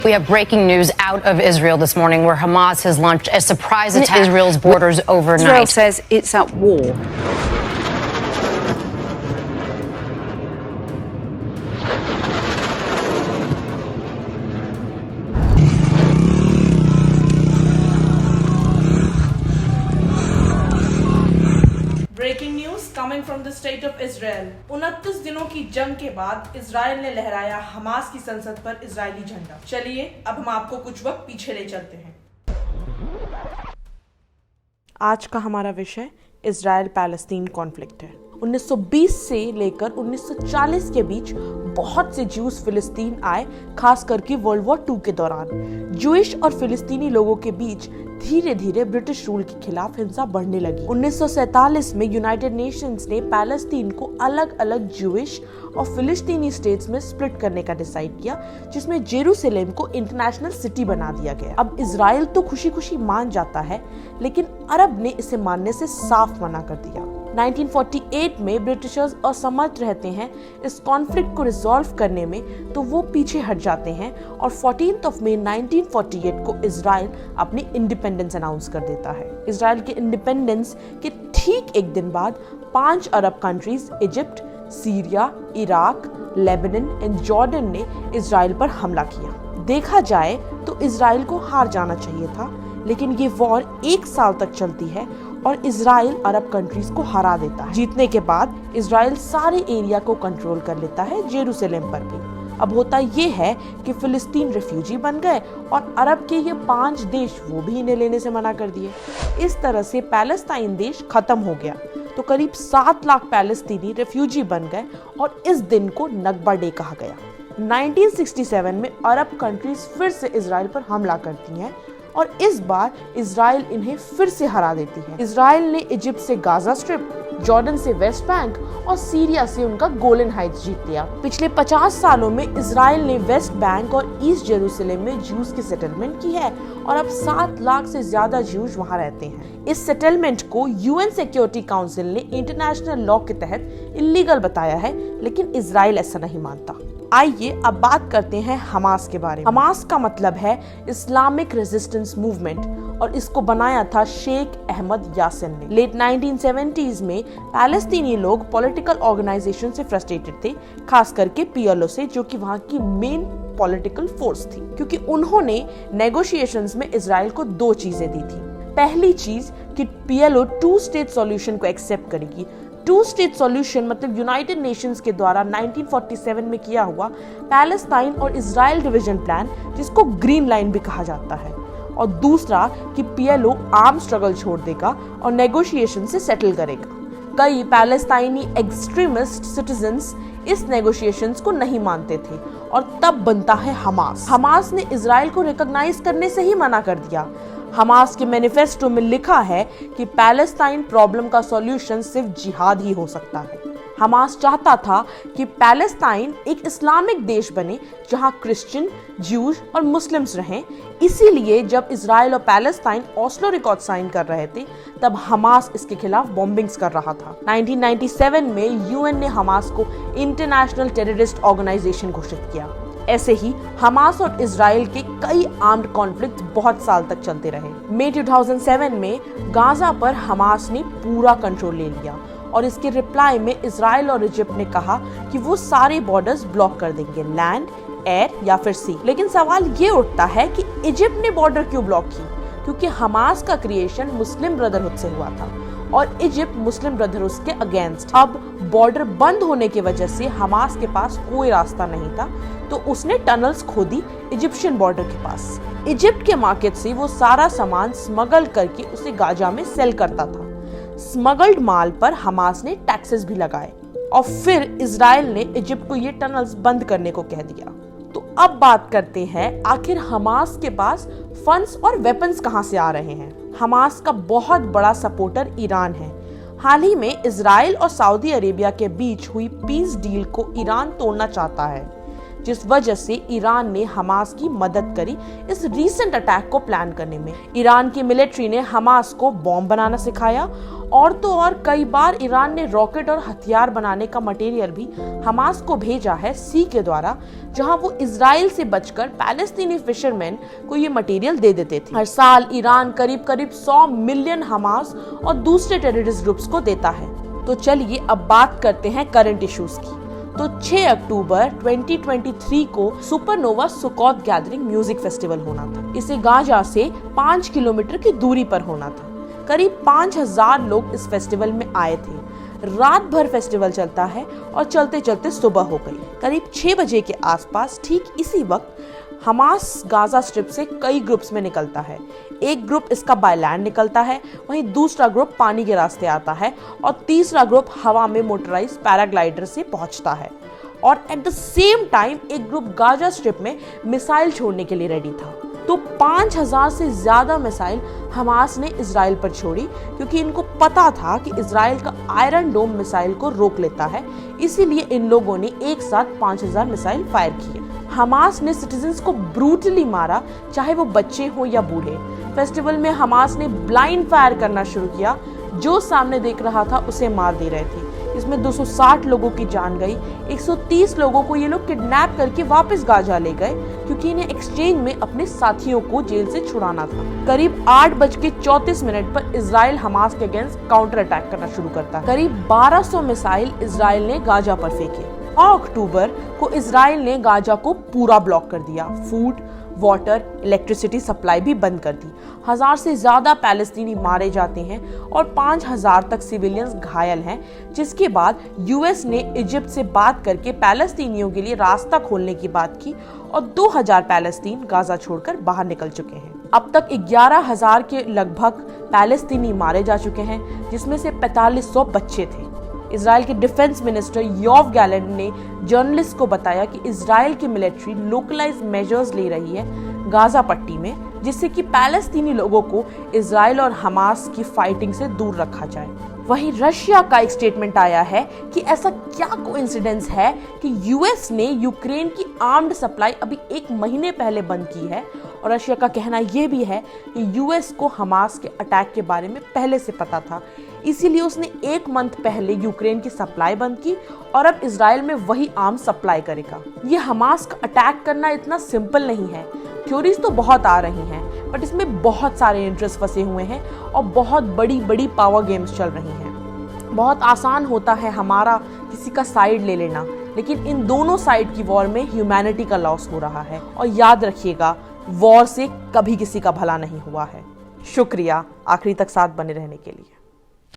We have breaking news out of Israel this morning where Hamas has launched a surprise attack on Israel's borders overnight. Israel says it's at war. Breaking news coming from the state of Israel. 29 दिनों की जंग के बाद Israel ने लहराया Hamas की संसद पर इजरायली झंडा। चलिए अब हम आपको कुछ वक्त पीछे ले चलते हैं। आज का हमारा विषय इजराइल पैलेस्तीन कॉन्फ्लिक्ट है। 1920 से लेकर 1940 के बीच बहुत से ज्यूस फिलिस्तीन आए, खास करके वर्ल्ड वॉर 2 के दौरान। ज्यूइश और फिलिस्तीनी लोगों के बीच धीरे धीरे ब्रिटिश रूल के खिलाफ हिंसा बढ़ने लगी। 1947 में यूनाइटेड नेशंस ने पैलेस्तीन को अलग अलग ज्यूइश और फिलिस्तीनी स्टेट्स में स्प्लिट करने का डिसाइड किया, जिसमें जेरूसलम को इंटरनेशनल सिटी बना दिया गया। अब इजराइल तो खुशी खुशी मान जाता है, लेकिन अरब ने इसे मानने से साफ मना कर दिया। 1948 में ब्रिटिशर्स असमर्थ रहते हैं इस कॉन्फ्लिक्ट को रिजॉल्व करने में, तो वो पीछे हट जाते हैं और 14 मई 1948 को इजराइल अपनी इंडिपेंडेंस अनाउंस कर देता है। इजराइल के इंडिपेंडेंस के ठीक एक दिन बाद 5 अरब countries Egypt, Syria, Iraq, Lebanon and Jordan ने इजराइल पर हमला किया। देखा जाए तो इजराइल को हार जाना चाहिए था, लेकिन ये वॉर 1 साल तक चलती है और इजराइल अरब कंट्रीज को हरा देता है। जीतने के बाद इजराइल सारे एरिया को कंट्रोल कर लेता है, जेरूसलम पर भी। अब होता ये है कि फिलिस्तीन रिफ्यूजी बन गए और अरब के ये 5 देश वो भी इन्हें लेने से मना कर दिए। इस तरह से पैलेस्टाइन देश खत्म हो गया। तो करीब 7 लाख पैलेस्तीनी रिफ्यूजी बन गए और इस दिन को नकबा डे कहा गया। 1967 में अरब कंट्रीज फिर से इजराइल पर हमला करती हैं और इस बार इजराइल इन्हें फिर से हरा देती है। इजराइल ने इजिप्ट से गाजा स्ट्रिप, जॉर्डन से वेस्ट बैंक और सीरिया से उनका गोलन हाइट्स जीत लिया। पिछले 50 सालों में इजराइल ने वेस्ट बैंक और ईस्ट जेरूसलम में ज्यूज की सेटलमेंट की है और अब 7 लाख से ज्यादा ज्यूज वहां रहते हैं। इस सेटलमेंट को यूएन सिक्योरिटी काउंसिल ने इंटरनेशनल लॉ के तहत इलीगल बताया है, लेकिन इजराइल ऐसा नहीं मानता। आइए अब बात करते हैं हमास के बारे में। हमास का मतलब है इस्लामिक रेजिस्टेंस मूवमेंट और इसको बनाया था शेख अहमद यासिन ने। लेट 1970s में पैलेस्तीनी लोग पॉलिटिकल ऑर्गेनाइजेशन से फ्रस्ट्रेटेड थे, खास करके पीएलओ से, जो कि वहां की मेन पॉलिटिकल फोर्स थी, क्योंकि उन्होंने नेगोशिएशंस में इजराइल को 2 चीजें दी थी। पहली चीज कि पीएलओ 2 स्टेट सॉल्यूशन को एक्सेप्ट करेगी। 2 स्टेट सॉल्यूशन मतलब यूनाइटेड नेशंस के द्वारा 1947 में किया हुआ पैलेस्टाइन और इजराइल डिवीजन प्लान, जिसको ग्रीन लाइन भी कहा जाता है। और दूसरा कि पीएलओ आर्म स्ट्रगल छोड़ देगा और नेगोशिएशन से सेटल करेगा। कई पैलेस्टाइनी एक्सट्रीमिस्ट सिटीजन्स इस नेगोशिएशंस को नहीं मानते थे और तब बनता है हमास। हमास ने इजराइल को रिकॉग्नाइज करने से ही मना कर दिया। हमास के मैनिफेस्टो में लिखा है कि पैलेस्टाइन प्रॉब्लम का सॉल्यूशन सिर्फ जिहाद ही हो सकता है। हमास चाहता था कि पैलेस्टाइन एक इस्लामिक देश बने जहां क्रिश्चियन, ज्यूज और मुस्लिम्स रहें। इसीलिए जब इजराइल और पैलेस्टाइन ओस्लो अकॉर्ड साइन कर रहे थे, तब हमास इसके खिलाफ बॉम्बिंग्स कर रहा था। 1997 में यूएन ने हमास को इंटरनेशनल टेररिस्ट ऑर्गेनाइजेशन घोषित किया। ऐसे ही हमास और इजराइल के कई आर्म्ड कॉन्फ्लिक्ट बहुत साल तक चलते रहे। मई 2007 में गाजा पर हमास ने पूरा कंट्रोल ले लिया और इसके रिप्लाई में इजराइल और इजिप्ट ने कहा कि वो सारे बॉर्डर्स ब्लॉक कर देंगे, लैंड, एयर या फिर सी। लेकिन सवाल ये उठता है कि इजिप्ट ने बॉर्डर क्यों ब्लॉक की? क्योंकि हमास का क्रिएशन मुस्लिम ब्रदरहुड से हुआ था और इजिप्ट मुस्लिम ब्रदरहुड के अगेंस्ट। अब बॉर्डर बंद होने की वजह से हमास के पास कोई रास्ता नहीं था, तो उसने टनल्स खोदी इजिप्शियन बॉर्डर के पास। इजिप्ट के मार्केट से वो सारा सामान स्मगल करके उसे गाजा में सेल करता था। स्मगल्ड माल पर हमास ने टैक्सेस भी लगाए और फिर इजराइल ने इजिप्ट को ये टनल्स बंद करने को कह दिया। तो अब बात करते हैं आखिर हमास के पास फंड्स और वेपन्स कहां से आ रहे हैं। हमास का बहुत बड़ा सपोर्टर ईरान है। हाल ही में इजराइल और सऊदी अरेबिया के बीच हुई पीस डील को ईरान तोड़ना चाहता है। जिस वजह से ईरान ने हमास की मदद करी इस रीसेंट अटैक को प्लान करने में। ईरान की मिलिट्री ने हमास को बॉम्ब बनाना सिखाया और तो और कई बार ईरान ने रॉकेट और हथियार बनाने का मटेरियल भी हमास को भेजा है सी के द्वारा, जहां वो इजराइल से बचकर पैलेस्तीनी फिशरमैन को ये मटेरियल दे देते थे। हर साल ईरान करीब 100 मिलियन हमास और दूसरे टेररिस्ट ग्रुप्स को देता है। तो चलिए अब बात करते हैं करंट इश्यूज की। तो 6 अक्टूबर 2023 को सुपरनोवा सुकौत गैदरिंग म्यूजिक फेस्टिवल होना था। इसे गाजा से 5 किलोमीटर की दूरी पर होना था। करीब 5000 लोग इस फेस्टिवल में आए थे। रात भर फेस्टिवल चलता है और चलते चलते सुबह हो गई। करीब 6 बजे के आसपास ठीक इसी वक्त हमास गाजा स्ट्रिप से कई ग्रुप्स में निकलता है। एक ग्रुप इसका बाय लैंड निकलता है, वहीं दूसरा ग्रुप पानी के रास्ते आता है और तीसरा ग्रुप हवा में मोटराइज पैराग्लाइडर से पहुंचता है। और एट द सेम टाइम एक ग्रुप गाजा स्ट्रिप में मिसाइल छोड़ने के लिए रेडी था। तो 5000 से ज्यादा मिसाइल हमास ने इजराइल पर छोड़ी, क्योंकि इनको पता था कि इजराइल का आयरन डोम मिसाइल को रोक लेता है। इसीलिए इन लोगों ने एक साथ 5000 मिसाइल फायर किए। हमास ने सिटीजन्स को ब्रूटली मारा, चाहे वो बच्चे हो या बूढ़े। फेस्टिवल में हमास ने ब्लाइंड फायर करना शुरू किया। जो सामने देख रहा था उसे मार दे रहे थे। इसमें 260 लोगों की जान गई। 130 लोगों को ये लोग किडनैप करके वापस गाजा ले गए, क्योंकि इन्हें एक्सचेंज में अपने साथियों को जेल से छुड़ाना था। करीब 8:34 पर इजराइल हमास के अगेंस्ट काउंटर अटैक करना शुरू करता है। करीब 1200 मिसाइल इजराइल ने गाजा पर फेंके। 9 अक्टूबर को इजराइल ने गाजा को पूरा ब्लॉक कर दिया। फूड, वाटर, इलेक्ट्रिसिटी सप्लाई भी बंद कर दी। 1000 से ज्यादा पैलेस्तीनी मारे जाते हैं और 5000 तक सिविलियंस घायल हैं, जिसके बाद यूएस ने इजिप्ट से बात करके पैलेस्तीनियों के लिए रास्ता खोलने की बात की और 2000 पैलेस्तीन गाजा छोड़कर बाहर निकल चुके हैं। अब तक 11000 के लगभग पैलेस्तीनी मारे जा चुके हैं, जिसमें से 4500 बच्चे थे। इजराइल के डिफेंस मिनिस्टर योव गैलेंट ने जर्नलिस्ट को बताया कि इजराइल की मिलिट्री लोकलाइज मेजर्स ले रही है गाजा पट्टी में, जिससे कि पैलेस्तीनी लोगों को इजराइल और हमास की फाइटिंग से दूर रखा जाए। वहीं रशिया का एक स्टेटमेंट आया है कि ऐसा क्या कोइंसिडेंस है कि यूएस ने यूक्रेन की आर्म्ड सप्लाई अभी 1 महीने पहले बंद की है। और रशिया का कहना यह भी है कि यूएस को हमास के अटैक के बारे में पहले से पता था, इसीलिए उसने 1 मंथ पहले यूक्रेन की सप्लाई बंद की और अब इजराइल में वही आर्म सप्लाई करेगा। ये हमास का अटैक करना इतना सिंपल नहीं है। थ्योरीज तो बहुत आ रही हैं, बट इसमें बहुत सारे इंटरेस्ट फंसे हुए हैं और बहुत बड़ी बड़ी पावर गेम्स चल रही हैं। बहुत आसान होता है हमारा किसी का साइड ले लेना, लेकिन इन दोनों साइड की वॉर में ह्यूमैनिटी का लॉस हो रहा है। और याद रखिएगा, वॉर से कभी किसी का भला नहीं हुआ है। शुक्रिया आखिरी तक साथ बने रहने के लिए।